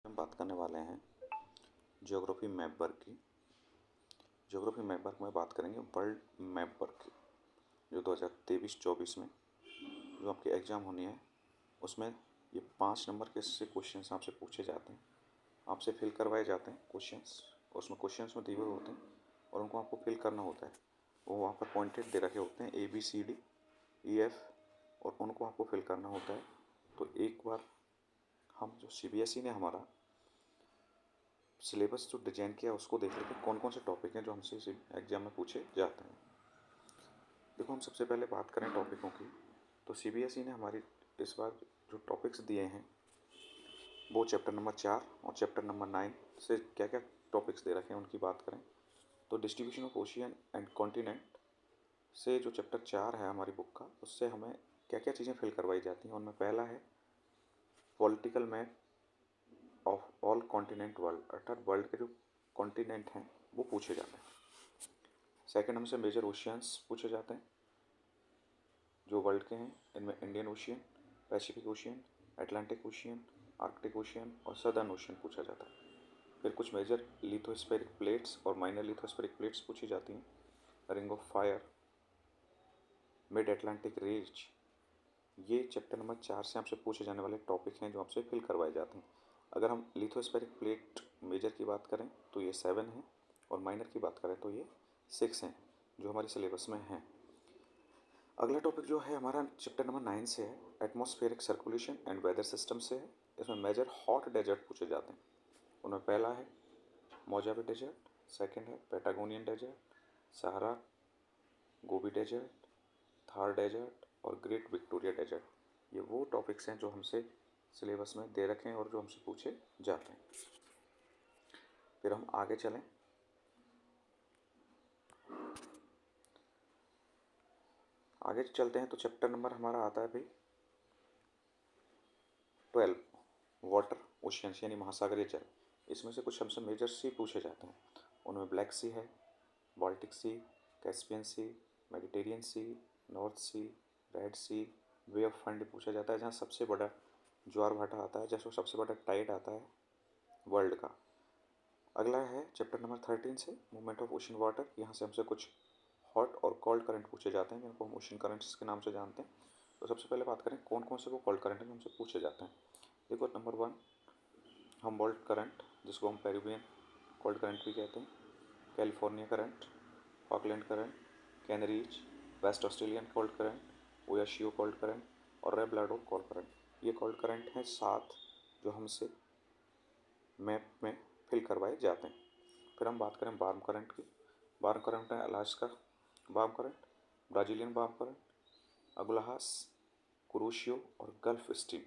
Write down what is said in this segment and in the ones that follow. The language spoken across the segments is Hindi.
हम बात करने वाले हैं ज्योग्राफी मैप वर्क की। ज्योग्राफी मैप वर्क में बात करेंगे वर्ल्ड मैप वर्क की, जो 2023-24 में जो आपकी एग्ज़ाम होनी है उसमें ये 5 नंबर के से क्वेश्चंस आपसे पूछे जाते हैं, आपसे फिल करवाए जाते हैं क्वेश्चंस। उसमें क्वेश्चंस में दिए हुए होते हैं और उनको आपको फिल करना होता है। वो वहाँ पर पॉइंटेड दे रखे होते हैं ABCDEF और उनको आपको फिल करना होता है। तो एक बार हम जो CBSE ने हमारा सिलेबस जो डिजाइन किया उसको देख लेते हैं कौन कौन से टॉपिक हैं जो हमसे इस एग्जाम में पूछे जाते हैं। देखो, हम सबसे पहले बात करें टॉपिकों की, तो CBSE ने हमारी इस बार जो टॉपिक्स दिए हैं वो चैप्टर नंबर 4 और चैप्टर नंबर 9 से क्या क्या टॉपिक्स दे रखे हैं उनकी बात करें तो distribution of ocean and continent से जो चैप्टर 4 है हमारी बुक का, उससे हमें क्या क्या चीज़ें फिल करवाई जाती हैं। उनमें पहला है political map of all continent world, अर्थात वर्ल्ड के जो कॉन्टिनेंट हैं वो पूछे जाते हैं। सेकंड हमसे मेजर ओशियंस पूछे जाते हैं जो वर्ल्ड के हैं। इनमें Indian ocean, Pacific ocean, Atlantic ocean, Arctic ocean और सदर्न ओशियन पूछा जाता है। फिर कुछ मेजर लिथोस्फेरिक प्लेट्स और माइनर लिथोस्फेरिक प्लेट्स पूछी जाती हैं। Ring of fire, mid Atlantic range, ये चैप्टर नंबर 4 से हमसे पूछे जाने वाले टॉपिक हैं जो आपसे फिल करवाए जाते हैं। अगर हम लिथोस्फेरिक प्लेट मेजर की बात करें तो ये 7 हैं और माइनर की बात करें तो ये 6 हैं जो हमारे सिलेबस में हैं। अगला टॉपिक जो है हमारा चैप्टर नंबर 9 से है, atmospheric circulation and weather system से है। इसमें मेजर हॉट डेजर्ट पूछे जाते हैं। उनमें पहला है मोजावे डेजर्ट, सेकंड है पैटागोनियन डेजर्ट, सहारा, गोबी डेजर्ट, थार डेजर्ट और ग्रेट विक्टोरिया डेजर्ट। ये वो टॉपिक्स हैं जो हमसे सिलेबस में दे रखे हैं और जो हमसे पूछे जाते हैं। फिर हम आगे चलें, आगे चलते हैं तो चैप्टर नंबर हमारा आता है भाई 12, वाटर ओशियंस यानी महासागरीय जल। इसमें से कुछ हमसे मेजर सी पूछे जाते हैं। उनमें ब्लैक सी है, Baltic Sea, Caspian Sea, Mediterranean Sea, North Sea, Red Sea, Bay of Fundy पूछा जाता है जहाँ सबसे बड़ा ज्वार भाटा आता है, जैसे सबसे बड़ा टाइड आता है वर्ल्ड का। अगला है चैप्टर नंबर 13 से मूवमेंट ऑफ ओशन वाटर। यहाँ से हमसे कुछ हॉट और कोल्ड करंट पूछे जाते हैं जिनको हम ओशन करंट्स के नाम से जानते हैं। तो सबसे पहले बात करें कौन कौन से वो कोल्ड करंट हैं जो हमसे पूछे जाते हैं। देखो, नंबर 1 हम्बोल्ट करंट, जिसको हम पेरिबियन कोल्ड करंट भी कहते हैं, California current, Falkland current, कैनरीज, waste Australian cold current, Oyashio cold current और रेब्लाडोर कोल्ड करंट। ये कोल्ड करंट हैं 7 जो हमसे मैप में फिल करवाए जाते हैं। फिर हम बात करें वार्म करंट की। वार्म करंट है Alaska warm current, Brazilian warm current, Agulhas, Kuroshio और गल्फ स्ट्रीम।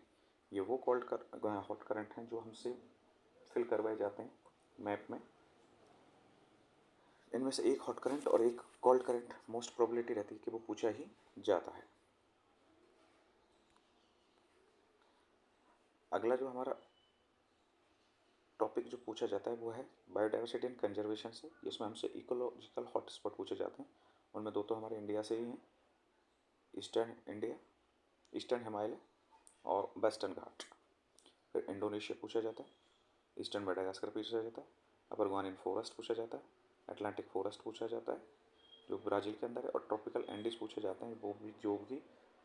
ये वो हॉट करंट हैं जो हमसे फिल करवाए जाते हैं मैप में। इनमें से एक हॉट करंट और एक कोल्ड करंट मोस्ट प्रोबेबिलिटी रहती है कि वो पूछा ही जाता है। अगला जो हमारा टॉपिक जो पूछा जाता है वो है बायोडाइवर्सिटी एंड कंजर्वेशन से। इसमें हमसे इकोलॉजिकल हॉटस्पॉट पूछे जाते हैं। उनमें दो तो हमारे इंडिया से ही हैं, ईस्टर्न इंडिया, ईस्टर्न हिमालय और वेस्टर्न घाट। फिर इंडोनेशिया पूछा जाता है, ईस्टर्न मेडागास्कर पूछा जाता है, अपर ग्वानियन फॉरेस्ट पूछा जाता है, अटलांटिक फॉरेस्ट पूछा जाता है जो ब्राज़ील के अंदर है, और ट्रॉपिकल एंडीज पूछे जाते हैं वो भी जो भी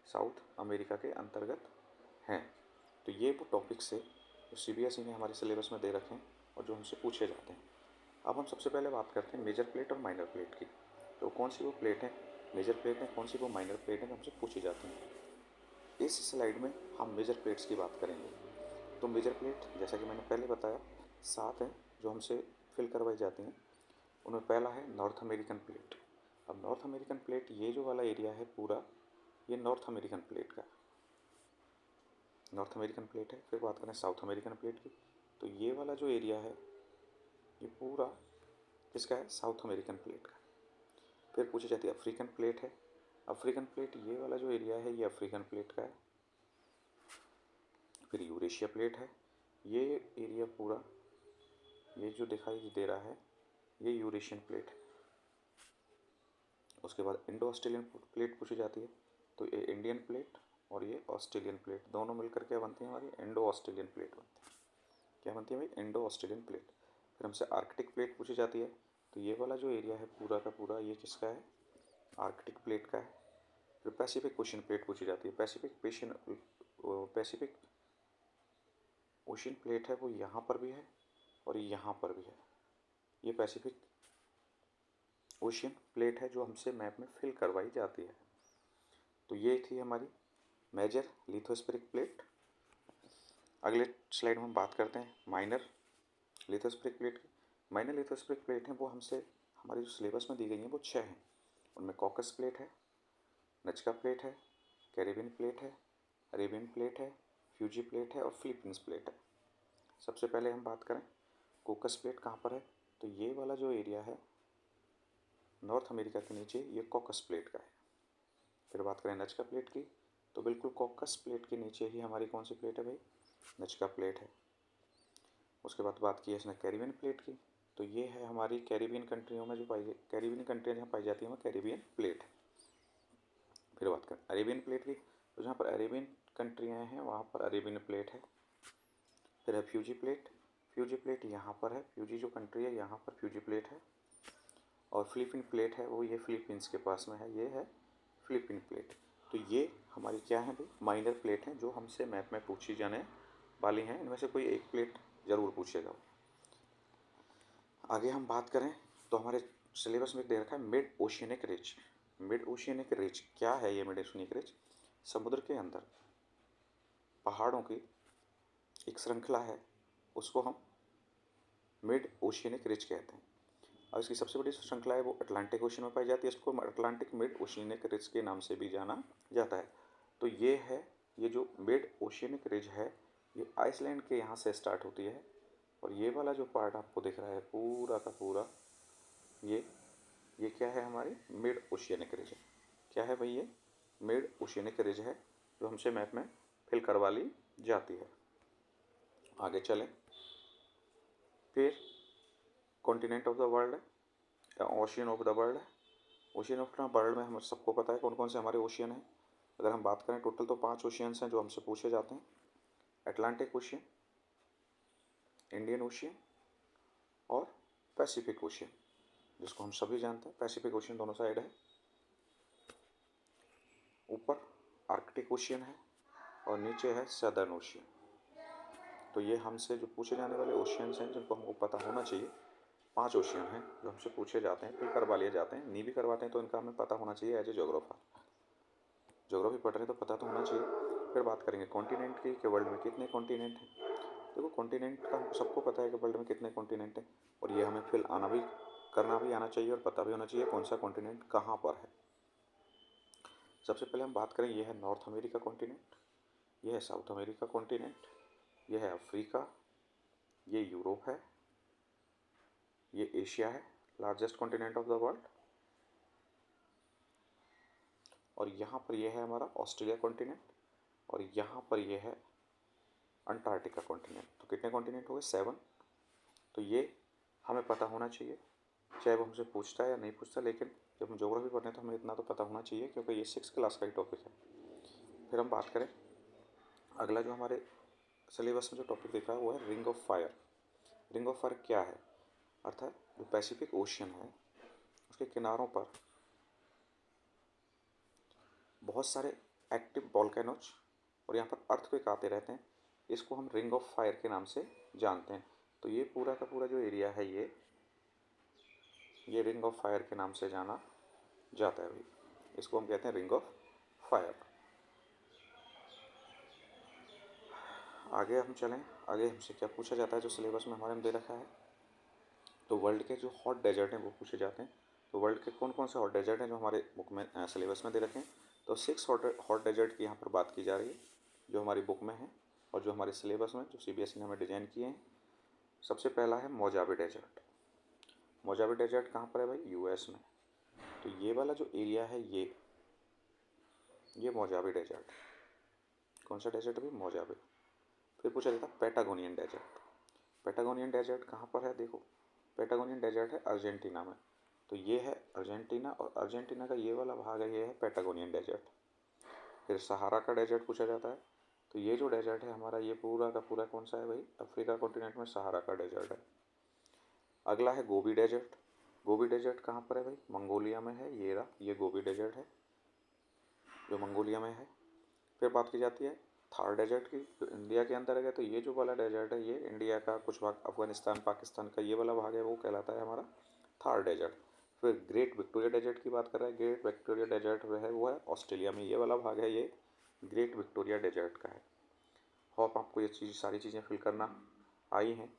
साउथ अमेरिका के अंतर्गत हैं। तो ये वो टॉपिक्स है जो CBSE ने हमारे सिलेबस में दे रखे हैं और जो हमसे पूछे जाते हैं। अब हम सबसे पहले बात करते हैं मेजर प्लेट और माइनर प्लेट की। तो कौन सी वो प्लेट है, मेजर प्लेट है, कौन सी वो माइनर प्लेट है जो हमसे पूछी जाती हैं। इस स्लाइड में हम मेजर प्लेट्स की बात करेंगे। तो मेजर प्लेट जैसा कि मैंने पहले बताया 7 हैं जो हमसे फिल करवाई जाती हैं। उनमें पहला है नॉर्थ अमेरिकन प्लेट। अब नॉर्थ अमेरिकन प्लेट ये जो वाला एरिया है पूरा, ये नॉर्थ अमेरिकन प्लेट का नॉर्थ अमेरिकन प्लेट है। फिर बात करें साउथ अमेरिकन प्लेट की, तो ये वाला जो एरिया है ये पूरा किसका है, साउथ अमेरिकन प्लेट का। फिर पूछी जाती है अफ्रीकन प्लेट है। अफ्रीकन प्लेट ये वाला जो एरिया है ये अफ्रीकन प्लेट का है। फिर यूरेशिया प्लेट है, ये एरिया पूरा ये जो दिखाई दे रहा है ये यूरेशियन प्लेट है। उसके बाद इंडो ऑस्ट्रेलियन प्लेट पूछी जाती है, तो ये इंडियन प्लेट और ये ऑस्ट्रेलियन प्लेट दोनों मिलकर क्या बनती है, हमारी इंडो ऑस्ट्रेलियन प्लेट बनती है। क्या बनती है भाई, इंडो ऑस्ट्रेलियन प्लेट। फिर हमसे आर्कटिक प्लेट पूछी जाती है, तो ये वाला जो एरिया है पूरा का पूरा ये किसका है, आर्कटिक प्लेट का है। फिर पैसिफिक ओशियन प्लेट पूछी जाती है। पैसिफिक ओशियन प्लेट है वो यहाँ पर भी है और यहाँ पर भी है। ये पैसिफिक ओशियन प्लेट है जो हमसे मैप में फिल करवाई जाती है। तो ये थी हमारी मेजर लिथोस्फेरिक प्लेट। अगले स्लाइड में हम बात करते हैं माइनर लिथोस्फेरिक प्लेट की। माइनर लिथोस्फेरिक प्लेट हैं वो हमसे हमारे जो सिलेबस में दी गई हैं वो 6 हैं। उनमें कॉकस प्लेट है, नजका प्लेट है, कैरिबियन प्लेट है, अरेबियन प्लेट है, फ्यूजी प्लेट है और फिलीपींस प्लेट है। सबसे पहले हम बात करें कॉकस प्लेट कहाँ पर है, तो ये वाला जो एरिया है नॉर्थ अमेरिका के नीचे, ये कॉकस प्लेट का है। फिर बात करें नजका प्लेट की, तो बिल्कुल कॉकस प्लेट के नीचे ही हमारी कौन सी प्लेट है भाई, नजका प्लेट है। उसके बाद बात की है इसने कैरिबियन प्लेट की, तो ये है हमारी कैरिबियन कंट्रियों में जो कैरिबियन कंट्रियाँ जहाँ पाई जाती हैं वहाँ कैरिबियन प्लेट है। फिर बात करें अरेबियन प्लेट की, तो जहाँ पर अरेबियन कंट्रियाँ हैं वहाँ पर अरेबियन प्लेट है। फिर है फ्यूजी प्लेट, फ्यूजी प्लेट यहाँ पर है, फ्यूजी जो कंट्री है यहाँ पर फ्यूजी प्लेट है। और फिलीपीन प्लेट है वो ये फिलीपींस के पास में है, ये है फिलीपीन प्लेट। तो ये हमारी क्या है भाई, माइनर प्लेट हैं जो हमसे मैप में पूछी जाने वाली हैं। इनमें से कोई एक प्लेट ज़रूर पूछेगा। आगे हम बात करें तो हमारे सिलेबस में दे रखा है mid oceanic ridge. Mid oceanic ridge क्या है, ये मिड ओशियनिक रिज समुद्र के अंदर पहाड़ों की एक श्रृंखला है, उसको हम मिड ओशियनिक रिज कहते हैं। और इसकी सबसे बड़ी श्रृंखला है वो अटलांटिक ओशन में पाई जाती है, इसको अटलांटिक मिड ओशियनिक रिज के नाम से भी जाना जाता है। तो ये है, ये जो मिड ओशियनिक रिज है ये आइसलैंड के यहाँ से स्टार्ट होती है और ये वाला जो पार्ट आपको दिख रहा है पूरा का पूरा ये क्या है, हमारी मिड ओशियनिक रिज है। क्या है भाई, ये मिड ओशियनिक रिज है जो हमसे मैप में फिल करवा ली जाती है। आगे चलें, फिर कॉन्टिनेंट ऑफ द वर्ल्ड है या ओशियन ऑफ द वर्ल्ड है। ओशियन ऑफ द वर्ल्ड में हम सबको पता है कौन कौन से हमारे ओशियन हैं। अगर हम बात करें टोटल तो 5 ओशियंस हैं जो हमसे पूछे जाते हैं, अटलांटिक ओशियन, इंडियन ओशियन और पैसिफिक ओशियन, जिसको हम सभी जानते हैं पैसिफिक ओशियन दोनों साइड है। ऊपर आर्कटिक ओशियन है और नीचे है सदर्न ओशियन। तो ये हमसे जो पूछे जाने वाले ओशियंस हैं जिनको हमको पता होना चाहिए। 5 ओशियन हैं जो हमसे पूछे जाते हैं, फिर करवा लिए जाते हैं, नहीं भी करवाते हैं तो इनका हमें पता होना चाहिए एज ए जोग्राफर। जोग्राफी पढ़ रहे हैं तो पता तो होना चाहिए। फिर बात करेंगे कॉन्टिनेंट की कि वर्ल्ड में कितने कॉन्टिनेंट हैं। देखो कॉन्टिनेंट का सबको पता है कि वर्ल्ड में कितने कॉन्टिनेंट हैं और ये हमें फिर करना भी आना चाहिए और पता भी होना चाहिए कौन सा कॉन्टिनेंट कहाँ पर है। सबसे पहले हम बात करें, ये है नॉर्थ अमेरिका कॉन्टिनेंट, ये है साउथ अमेरिका कॉन्टिनेंट, ये है अफ्रीका, ये यूरोप है, ये एशिया है largest continent of the world, और यहाँ पर ये है हमारा ऑस्ट्रेलिया कॉन्टिनेंट और यहाँ पर ये है अंटार्कटिका कॉन्टिनेंट। तो कितने कॉन्टिनेंट हो गए, 7। तो ये हमें पता होना चाहिए, चाहे वो हमसे पूछता है या नहीं पूछता, लेकिन जब हम ज्योग्राफी पढ़ रहे हैं तो हमें इतना तो पता होना चाहिए क्योंकि ये 6 क्लास का ही टॉपिक है। फिर हम बात करें अगला जो हमारे सिलेबस में जो टॉपिक दिख रहा है वो है ring of fire. Ring of fire क्या है, अर्थात जो पैसिफिक ओशियन है उसके किनारों पर बहुत सारे एक्टिव वोल्केनोज और यहाँ पर अर्थक्वेक आते रहते हैं, इसको हम रिंग ऑफ फायर के नाम से जानते हैं। तो ये पूरा का पूरा जो एरिया है ये रिंग ऑफ फायर के नाम से जाना जाता है भाई, इसको हम कहते हैं रिंग ऑफ फायर। आगे हम चलें, आगे हमसे क्या पूछा जाता है जो सिलेबस में हमारे में दे रखा है, तो वर्ल्ड के जो हॉट डेजर्ट हैं वो पूछे जाते हैं। तो वर्ल्ड के कौन कौन से हॉट डेजर्ट हैं जो हमारे बुक में सिलेबस में दे रखे हैं, तो 6 हॉट डेजर्ट की यहाँ पर बात की जा रही है जो हमारी बुक में है और जो हमारे सिलेबस में जो CBSE ने हमें डिज़ाइन किए हैं। सबसे पहला है मोजावे डेजर्ट। मोजावे डेजर्ट कहाँ पर है भाई, US में। तो ये वाला जो एरिया है ये मोजावे डेजर्ट, कौन सा डेजर्ट भी, मोजावे। फिर पूछा जाता है पैटागोनियन डेजर्ट। पैटागोनियन डेजर्ट कहाँ पर है, देखो पैटागोनियन डेजर्ट है अर्जेंटीना में। तो ये है अर्जेंटीना और अर्जेंटीना का ये वाला भाग है, ये है पैटागोनियन डेजर्ट। फिर सहारा का डेजर्ट पूछा जाता है, तो ये जो डेजर्ट है हमारा, ये पूरा का पूरा कौन सा है भाई? अफ्रीका कॉन्टिनेंट में सहारा का डेजर्ट है। अगला है गोबी डेजर्ट। गोबी डेजर्ट कहाँ पर है भाई? मंगोलिया में है। ये रहा, ये गोबी डेजर्ट है जो मंगोलिया में है। फिर बात की जाती है थार डेजर्ट की, जो इंडिया के अंदर है। तो ये जो वाला डेजर्ट है, ये इंडिया का कुछ भाग, अफगानिस्तान पाकिस्तान का ये वाला भाग है, वो कहलाता है हमारा थार डेजर्ट। फिर ग्रेट विक्टोरिया डेजर्ट की बात कर रहे हैं। ग्रेट विक्टोरिया डेजर्ट है वो है ऑस्ट्रेलिया में, ये वाला भाग है ये ग्रेट विक्टोरिया डेजर्ट का है। होप आपको ये सारी चीज़ें फिल करना आई हैं।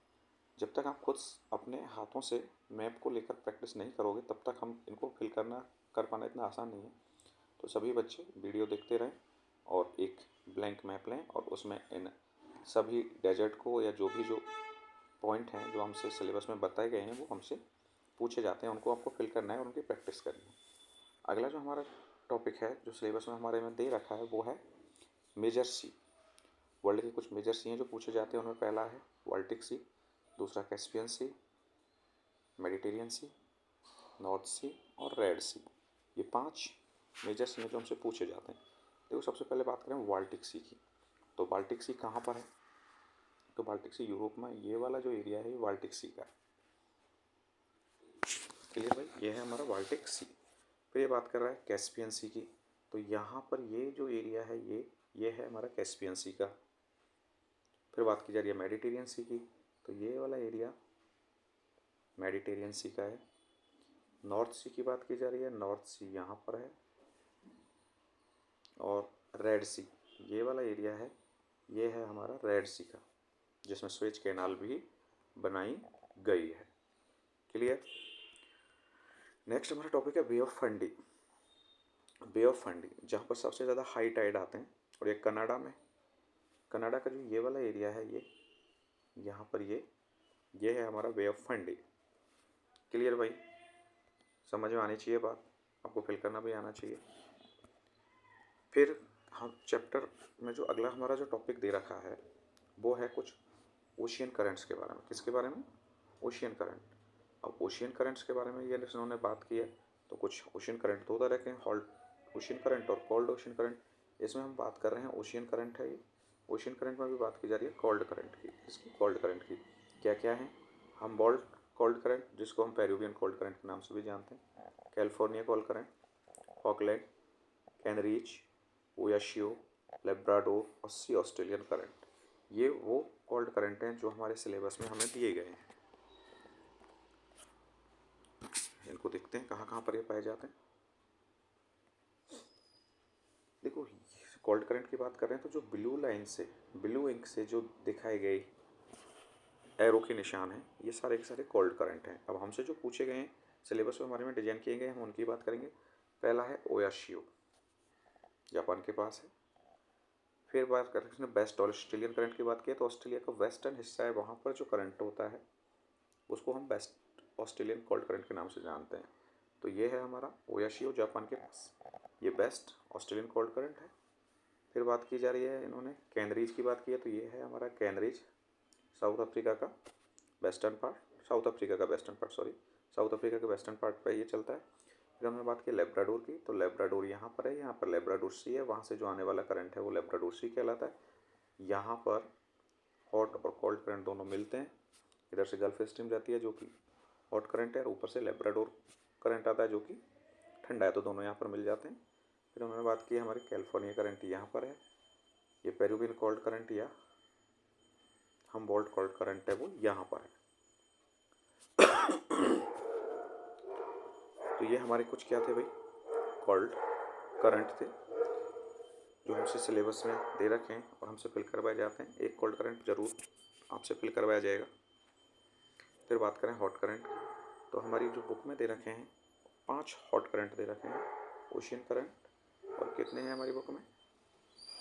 जब तक आप खुद अपने हाथों से मैप को लेकर प्रैक्टिस नहीं करोगे, तब तक हम इनको फिल कर पाना इतना आसान नहीं है। तो सभी बच्चे वीडियो देखते रहें और एक ब्लैंक मैप लें और उसमें इन सभी डेजर्ट को या जो पॉइंट हैं जो हमसे सिलेबस में बताए गए हैं वो हमसे पूछे जाते हैं, उनको आपको फिल करना है और उनकी प्रैक्टिस करनी है। अगला जो हमारा टॉपिक है जो सिलेबस में हमारे में दे रखा है वो है मेजर सी। वर्ल्ड के कुछ मेजर सी हैं जो पूछे जाते हैं। उनमें पहला है बाल्टिक सी, दूसरा Caspian Sea, Mediterranean Sea, North सी और रेड सी। ये 5 मेजर सी हैं जो हमसे पूछे जाते हैं। देखो सबसे पहले बात करें बाल्टिक सी की। तो बाल्टिक सी कहाँ पर है? तो बाल्टिक सी यूरोप में, ये वाला जो एरिया है ये बाल्टिक सी का है। क्लियर भाई? ये है हमारा बाल्टिक सी। फिर ये बात कर रहा है कैस्पियन सी की। तो यहाँ पर ये जो एरिया है ये है हमारा कैस्पियन सी का। फिर बात की जा रही है मेडिटेरियन सी की। तो ये वाला एरिया मेडिटेरियन सी का है। नॉर्थ सी की बात की जा रही है, नॉर्थ सी यहाँ पर है। और रेड सी, ये वाला एरिया है, ये है हमारा रेड सी का, जिसमें स्वेज कैनाल भी बनाई गई है। क्लियर? नेक्स्ट हमारा टॉपिक है Bay of Fundy. Bay of Fundy जहाँ पर सबसे ज़्यादा हाई टाइड आते हैं, और ये कनाडा में, कनाडा का जो ये वाला एरिया है, ये यहाँ पर ये है हमारा बे ऑफ फंडी। क्लियर भाई? समझ में आनी चाहिए बात, आपको फिल करना भी आना चाहिए। फिर हम चैप्टर में जो अगला हमारा जो टॉपिक दे रखा है वो है कुछ ओशियन करेंट्स के बारे में। किसके बारे में? Ocean current. अब ओशियन करंट्स के बारे में ये इन्होंने बात की है। तो कुछ ओशियन करंट दो तरह के हैं, हॉट ओशियन करंट और कोल्ड ओशियन करंट। इसमें हम बात कर रहे हैं ओशियन करंट है ये। ओशियन करंट में भी बात की जा रही है कोल्ड करंट की। इसकी कोल्ड करंट की क्या क्या है? हम्बोल्ट कोल्ड करंट, जिसको हम पेरुवियन कोल्ड करंट के नाम से भी जानते हैं, California cold current, Auckland, कैनरीज, Oyashio, Labrador और सी ऑस्ट्रेलियन करंट। ये वो कोल्ड करंट हैं जो हमारे सिलेबस में हमें दिए गए हैं। इनको देखते हैं कहाँ कहाँ पर ये पाए जाते हैं। देखो कोल्ड करंट की बात कर रहे हैं तो जो ब्लू लाइन से, ब्लू इंक से जो दिखाए गए एरो के निशान हैं, ये सारे के सारे कोल्ड करंट हैं। अब हमसे जो पूछे गए हैं सिलेबस में हमारे में डिजाइन किए गए, हम उनकी बात करेंगे। पहला है ओयाशियो, जापान के पास है। फिर बात करें उसने वेस्ट ऑस्ट्रेलियन करंट की बात की, तो ऑस्ट्रेलिया का वेस्टर्न हिस्सा है, वहाँ पर जो करंट होता है उसको हम वेस्ट ऑस्ट्रेलियन कोल्ड करंट के नाम से जानते हैं। तो ये है हमारा ओयाशियो, जापान के पास, ये वेस्ट ऑस्ट्रेलियन कोल्ड करंट है। फिर बात की जा रही है, इन्होंने कैनरीज की बात की है, तो ये है हमारा कैनरीज, साउथ अफ्रीका का वेस्टर्न पार्ट, साउथ अफ्रीका का western part, sorry, south Africa के वेस्टर्न पार्ट पर ये चलता है। फिर हमने बात की लेब्राडोर की, तो लेब्राडोर यहाँ पर है, यहाँ पर लेब्राडोर सी है, वहाँ से जो आने वाला करंट है वो लेब्राडोर सी कहलाता है। यहाँ पर हॉट और कोल्ड करंट दोनों मिलते हैं। इधर से गल्फ स्ट्रीम जाती है जो कि हॉट करंट है, और ऊपर से लेब्राडोर करंट आता है जो कि ठंडा है, तो दोनों यहाँ पर मिल जाते हैं। फिर उन्होंने बात की हमारी कैलिफोर्निया करंट यहाँ पर है, ये पेरुवियन कोल्ड करंट या हम्बोल्ट कोल्ड करंट है वो यहाँ पर है। तो ये हमारे कुछ क्या थे भाई? कोल्ड करंट थे जो हमसे सिलेबस में दे रखे हैं और हमसे फिल करवाए जाते हैं। एक कोल्ड करंट जरूर आपसे फिल करवाया जाएगा। फिर बात करें हॉट करंट, तो हमारी जो बुक में दे रखे हैं 5 हॉट करंट दे रखे हैं ओशियन करंट, और कितने हैं हमारी बुक में?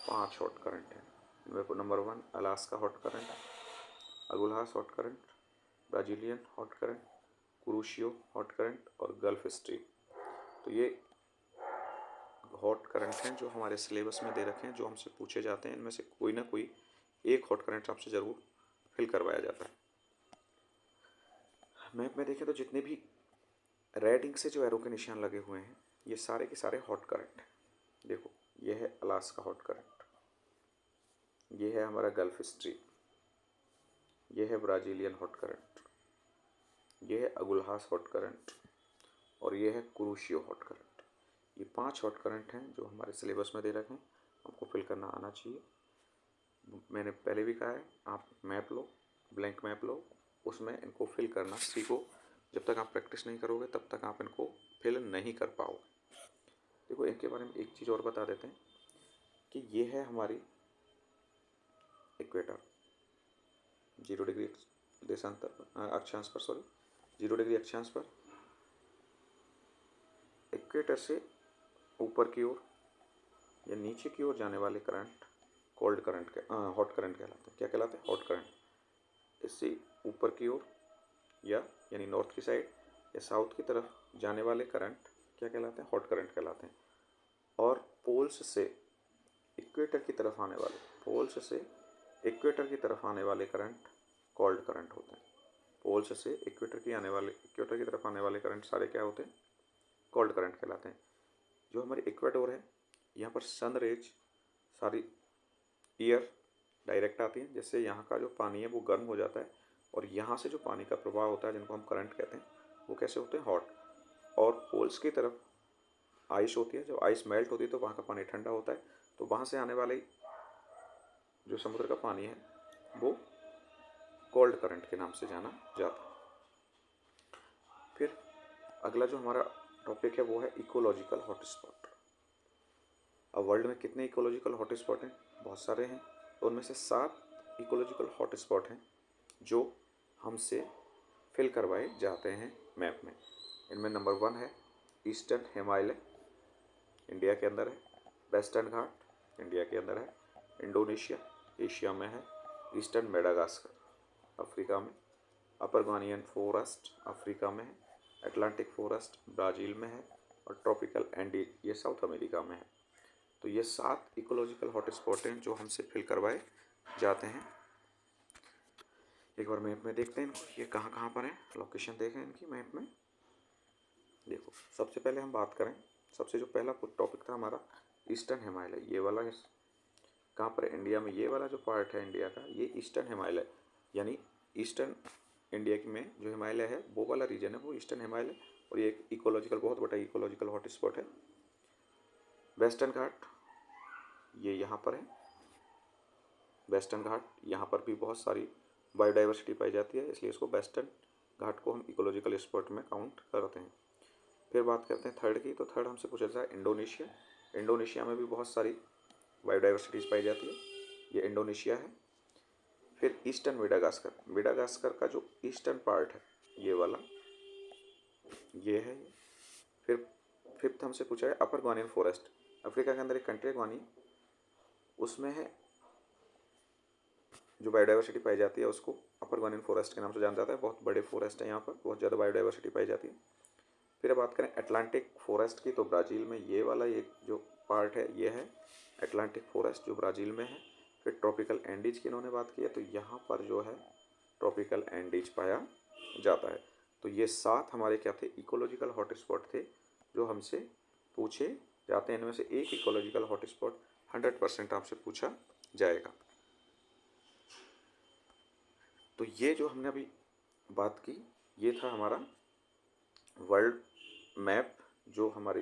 5 हॉट करंट हैं। इनमें number 1 Alaska hot current, Agulhas hot current, Brazilian hot current, Kuroshio hot current और गल्फ स्ट्रीम। तो ये हॉट करंट हैं जो हमारे सिलेबस में दे रखे हैं, जो हमसे पूछे जाते हैं। इनमें से कोई ना कोई एक हॉट करंट आपसे ज़रूर फिल करवाया जाता है। मैप में देखें तो जितने भी रेड इंक से जो एरो के निशान लगे हुए हैं ये सारे के सारे हॉट करंट हैं। देखो ये है अलास्का हॉट करंट, ये है हमारा गल्फ स्ट्रीम, ये है ब्राज़ीलियन हॉट करंट, ये है अगुल्हास हॉट करंट और ये है कुरुशियो हॉट करंट। ये 5 हॉट करंट हैं जो हमारे सिलेबस में दे रखे हैं, आपको फिल करना आना चाहिए। मैंने पहले भी कहा है, आप मैप लो, ब्लैंक मैप लो, उसमें इनको फिल करना सीखो। जब तक आप प्रैक्टिस नहीं करोगे तब तक आप इनको फिल नहीं कर पाओगे। देखो, इनके बारे में एक चीज़ और बता देते हैं कि ये है हमारी इक्वेटर, 0 डिग्री देशांतर पर, अक्षांश पर, 0 डिग्री अक्षांश पर। इक्वेटर से ऊपर की ओर या नीचे की ओर जाने वाले करंट कोल्ड करंट के हॉट करंट कहलाते हैं। क्या कहलाते हैं? Hot current. इससे ऊपर की ओर यानी नॉर्थ की साइड या साउथ की तरफ जाने वाले करंट क्या कहलाते हैं? हॉट करंट कहलाते हैं। और पोल्स से इक्वेटर की तरफ आने वाले करंट कोल्ड करंट होते हैं। पोल्स से इक्वेटर की तरफ आने वाले करंट सारे क्या होते हैं? कोल्ड करंट कहलाते हैं। जो हमारी इक्वेटर है, यहाँ पर सन रेज सारी ईयर डायरेक्ट आती हैं, जिससे यहाँ का जो पानी है वो गर्म हो जाता है, और यहाँ से जो पानी का प्रवाह होता है, जिनको हम करंट कहते हैं, वो कैसे होते हैं? हॉट। और पोल्स की तरफ आइस होती है, जब आइस मेल्ट होती है तो वहाँ का पानी ठंडा होता है, तो वहाँ से आने वाले जो समुद्र का पानी है वो कोल्ड करंट के नाम से जाना जाता है। फिर अगला जो हमारा टॉपिक है वो है इकोलॉजिकल हॉटस्पॉट। अब वर्ल्ड में कितने इकोलॉजिकल हॉटस्पॉट हैं? बहुत सारे हैं। उनमें से 7 इकोलॉजिकल हॉटस्पॉट हैं जो हमसे फिल करवाए जाते हैं मैप में। इनमें नंबर 1 है ईस्टर्न हिमालय, इंडिया के अंदर है। वेस्टर्न घाट, इंडिया के अंदर है। इंडोनेशिया, एशिया में है। ईस्टर्न मेडागास्कर, अफ्रीका में। अपर ग्वानियन फॉरेस्ट, अफ्रीका में है। अटलांटिक फॉरेस्ट, ब्राज़ील में है। और ट्रॉपिकल एंडीज, ये साउथ अमेरिका में है। तो ये 7 इकोलॉजिकल हॉटस्पॉट हैं जो हमसे फिल करवाए जाते हैं। एक बार मैप में देखते हैं ये कहाँ कहाँ पर है, लोकेशन देखें इनकी मैप में। देखो, सबसे पहले हम बात करें, सबसे जो पहला टॉपिक था हमारा ईस्टर्न हिमालय, ये वाला कहाँ पर है? इंडिया में। ये वाला जो पार्ट है इंडिया का, ये ईस्टर्न हिमालय, यानी ईस्टर्न इंडिया में जो हिमालय है वो वाला रीजन है वो ईस्टर्न हिमालय, और ये एक इकोलॉजिकल बहुत बड़ा इकोलॉजिकल हॉटस्पॉट है। वेस्टर्न घाट ये यहाँ पर है। वेस्टर्न घाट, यहाँ पर भी बहुत सारी बायोडाइवर्सिटी पाई जाती है, इसलिए इसको वेस्टर्न घाट को हम इकोलॉजिकल स्पॉट में काउंट करते हैं। फिर बात करते हैं थर्ड की, तो थर्ड हमसे पूछा जाता है इंडोनेशिया। इंडोनेशिया में भी बहुत सारी बायोडाइवर्सिटीज़ पाई जाती है, ये इंडोनेशिया है। फिर ईस्टर्न मेडागास्कर, मेडागास्कर का जो ईस्टर्न पार्ट है ये वाला, ये है। फिर फिफ्थ हमसे पूछा है अपर ग्वानियन फॉरेस्ट, अफ्रीका के अंदर एक कंट्री है ग्वानी, उसमें है जो बायोडाइवर्सिटी पाई जाती है उसको अपर ग्वानियन फॉरेस्ट के नाम से जाना जाता है। बहुत बड़े फॉरेस्ट है यहाँ पर, बहुत ज़्यादा बायोडाइवर्सिटी पाई जाती है। फिर बात करें अटलांटिक फॉरेस्ट की, तो ब्राज़ील में ये वाला ये जो पार्ट है ये है अटलांटिक फॉरेस्ट जो ब्राज़ील में है। फिर ट्रॉपिकल एंडीज की इन्होंने बात की है, तो यहाँ पर जो है ट्रॉपिकल एंडीज पाया जाता है। तो ये 7 हमारे क्या थे? इकोलॉजिकल हॉटस्पॉट थे जो हमसे पूछे जाते हैं। इनमें से एक इकोलॉजिकल हॉटस्पॉट 100% आपसे पूछा जाएगा। तो ये जो हमने अभी बात की, ये था हमारा वर्ल्ड मैप जो हमारी